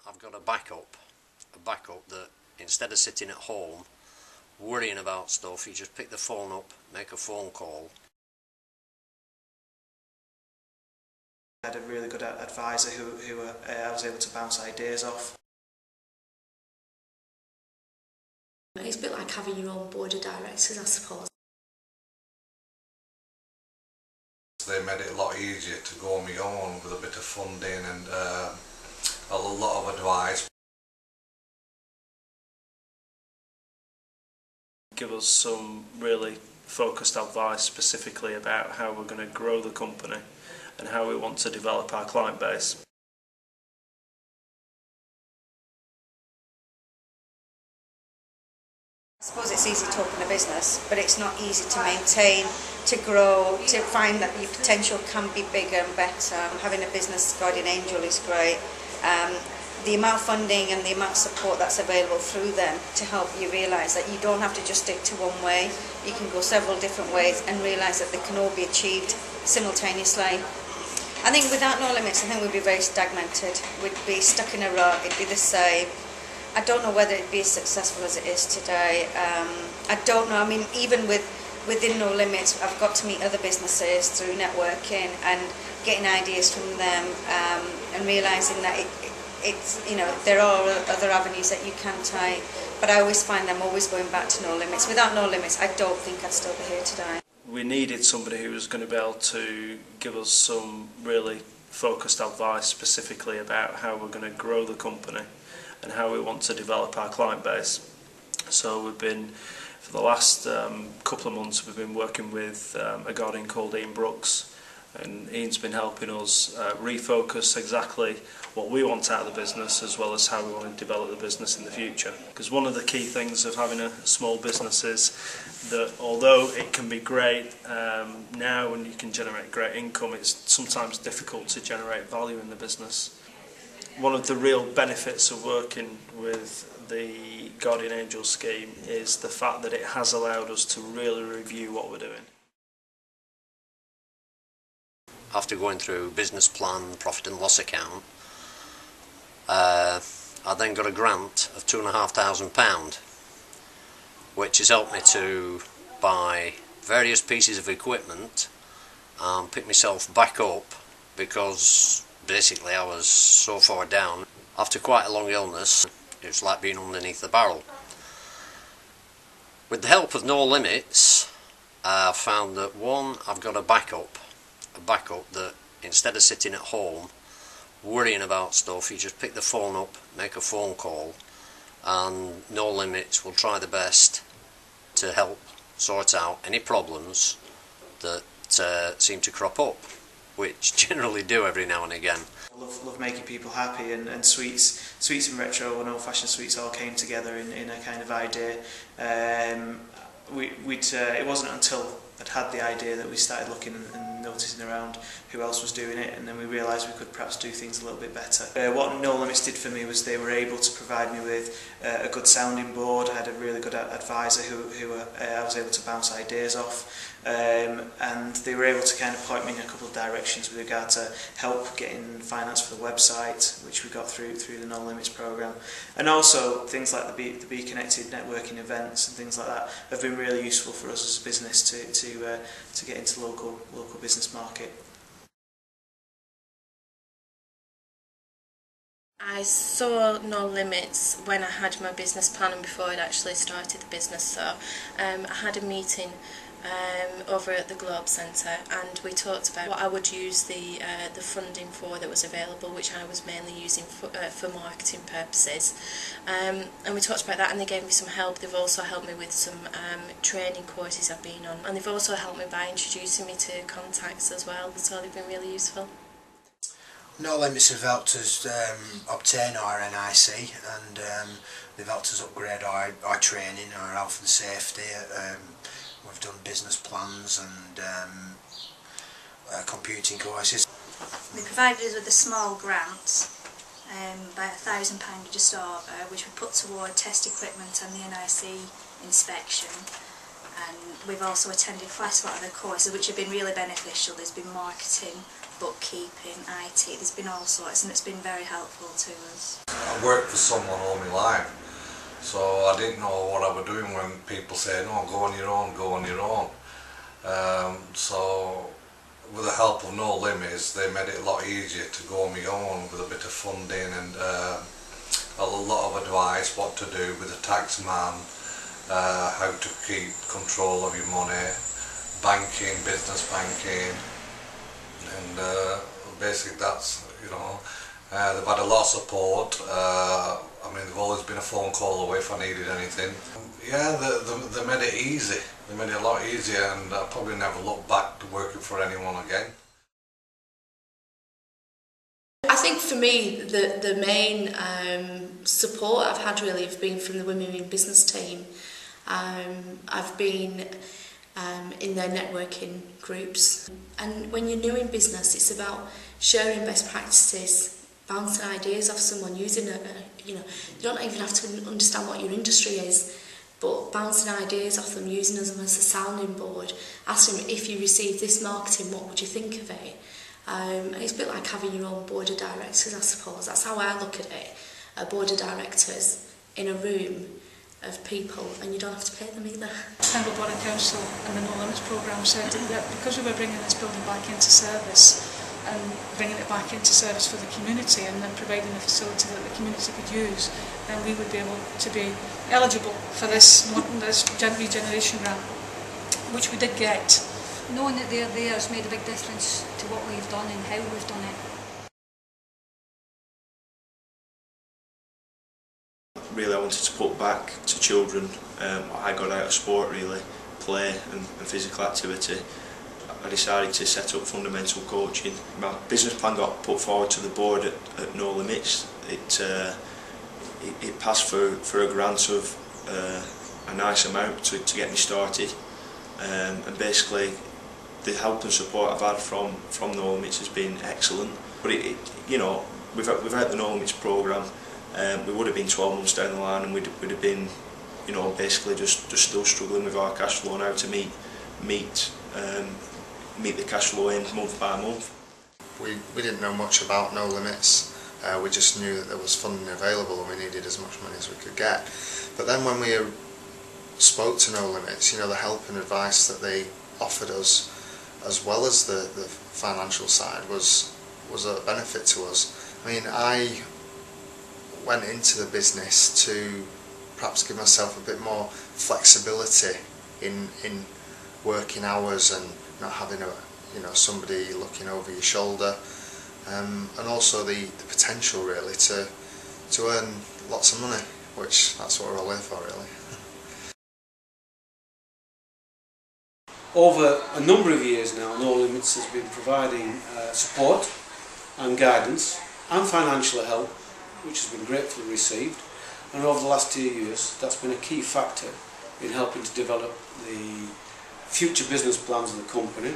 I've got a backup that instead of sitting at home worrying about stuff, you just pick the phone up, make a phone call. I had a really good advisor who I was able to bounce ideas off. It's a bit like having your own board of directors, I suppose. They made it a lot easier to go on my own with a bit of funding and a lot of advice. Give us some really focused advice specifically about how we're going to grow the company and how we want to develop our client base. I suppose it's easy to open a business, but it's not easy to maintain, to grow, to find that your potential can be bigger and better. Having a business guardian angel is great. The amount of funding and the amount of support that's available through them to help you realise that you don't have to just stick to one way. You can go several different ways and realise that they can all be achieved simultaneously. I think without No Limits, I think we'd be very stagnated. We'd be stuck in a rut, it'd be the same. I don't know whether it'd be as successful as it is today. I don't know. I mean, even within No Limits, I've got to meet other businesses through networking and getting ideas from them, and realising that it's, you know, there are other avenues that you can take, but I always find them always going back to No Limits. Without No Limits, I don't think I'd still be here today. We needed somebody who was going to be able to give us some really focused advice specifically about how we're going to grow the company and how we want to develop our client base. So we've been, for the last couple of months, we've been working with a guardian called Ian Brooks, and Ian's been helping us refocus exactly what we want out of the business as well as how we want to develop the business in the future. Because one of the key things of having a small business is that although it can be great now and you can generate great income, it's sometimes difficult to generate value in the business. One of the real benefits of working with the Guardian Angel scheme is the fact that it has allowed us to really review what we're doing. After going through business plan, profit and loss account, I then got a grant of £2,500, which has helped me to buy various pieces of equipment and pick myself back up, because basically I was so far down. After quite a long illness, it was like being underneath the barrel. With the help of No Limits, I found that one, I've got a backup that instead of sitting at home worrying about stuff, you just pick the phone up, make a phone call, and No Limits will try the best to help sort out any problems that seem to crop up, which generally do every now and again. I love making people happy, and sweets and retro and old-fashioned sweets all came together in a kind of idea. It wasn't until I'd had the idea that we started looking and noticing around who else was doing it, and then we realised we could perhaps do things a little bit better. What No Limits did for me was they were able to provide me with a good sounding board. I had a really good advisor who I was able to bounce ideas off, and they were able to kind of point me in a couple of directions with regard to help getting finance for the website, which we got through the No Limits programme, and also things like the Be Connected networking events and things like that have been really useful for us as a business to get into local business market. I saw No Limits when I had my business plan and before I'd actually started the business. So I had a meeting over at the Globe Centre, and we talked about what I would use the funding for that was available, which I was mainly using for marketing purposes. And we talked about that, and they gave me some help. They've also helped me with some training courses I've been on, and they've also helped me by introducing me to contacts as well, so they've been really useful. No Limits have helped us obtain our NIC, and they've helped us upgrade our training, our health and safety. We've done business plans and computing courses. They provided us with a small grant by £1,000 just over, which we put toward test equipment and the NIC inspection. and we've also attended quite a lot of the courses which have been really beneficial. There's been marketing, bookkeeping, IT, there's been all sorts, and it's been very helpful to us. I worked for someone all my life, so I didn't know what I was doing when people say, no, go on your own, go on your own. So with the help of No Limits, they made it a lot easier to go on my own with a bit of funding and a lot of advice what to do with a tax man, how to keep control of your money, banking, business banking, and basically that's, you know, they've had a lot of support. I mean, they've always been a phone call away if I needed anything. Yeah, they made it easy. They made it a lot easier, and I probably never look back to working for anyone again. I think for me, the main support I've had really have been from the Women in Business team. I've been in their networking groups, and when you're new in business, it's about sharing best practices, bouncing ideas off someone, using you don't even have to understand what your industry is, but bouncing ideas off them, using them as a sounding board, asking them, if you receive this marketing, what would you think of it? And it's a bit like having your own board of directors, I suppose. That's how I look at it. A board of directors in a room of people, and you don't have to pay them either. Pembroke Borough Council and the No Limits programme said that because we were bringing this building back into service and bringing it back into service for the community and then providing a facility that the community could use, then we would be able to be eligible for this regeneration grant, which we did get. Knowing that they're there has made a big difference to what we've done and how we've done it. Really, I wanted to put back to children what I got out of sport, really, play and physical activity. I decided to set up fundamental coaching. My business plan got put forward to the board at No Limits. It passed for a grant of a nice amount to get me started, and basically the help and support I've had from No Limits has been excellent. But you know, without the No Limits programme, we would have been 12 months down the line, and we'd have been, you know, basically just still struggling with our cash flow now to meet the cash flow in month by month. We didn't know much about No Limits. We just knew that there was funding available and we needed as much money as we could get. But then when we spoke to No Limits, you know, the help and advice that they offered us, as well as the financial side, was a benefit to us. I mean, I went into the business to perhaps give myself a bit more flexibility in working hours and not having somebody looking over your shoulder, and also the potential really to earn lots of money, which that's what we're all here for really. Over a number of years now, No Limits has been providing support and guidance and financial help, which has been gratefully received, and over the last 2 years that's been a key factor in helping to develop the future business plans of the company,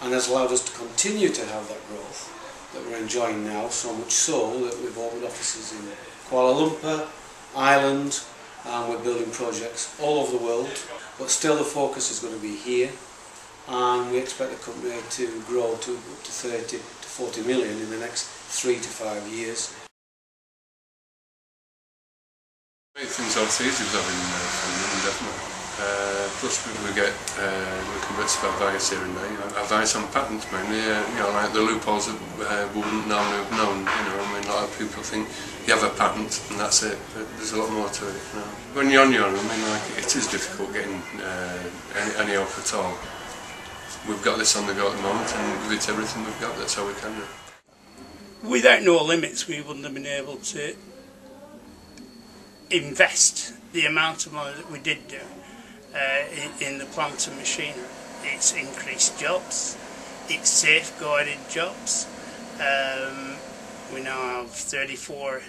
and has allowed us to continue to have that growth that we're enjoying now, so much so that we've opened offices in Kuala Lumpur, Ireland, and we're building projects all over the world, but still the focus is going to be here, and we expect the company to grow to up to 30 to 40 million in the next 3 to 5 years. Great things obviously is having funding, definitely. Plus we get little bits of advice here and there, you know, advice on patents mainly, you know, like the loopholes that we wouldn't normally have known, you know. I mean, a lot of people think you have a patent and that's it, but there's a lot more to it, you know. When you're on your own, I mean, like, it is difficult getting any help at all. We've got this on the go at the moment, and give it everything we've got, that's how we can do. Without No Limits, we wouldn't have been able to invest the amount of money that we did do in the plant and machinery. It's increased jobs, it's safeguarded jobs. We now have 34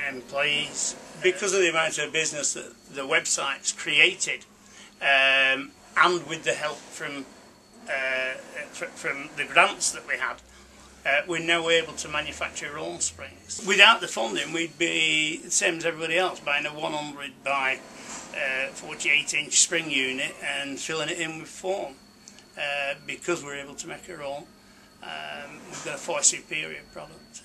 employees. Because of the amount of business that the website's created, and with the help from the grants that we had, we're now able to manufacture our own springs. Without the funding, we'd be the same as everybody else, buying a 100 by 48-inch spring unit and filling it in with foam. Because we're able to make our own, we've got a far superior product.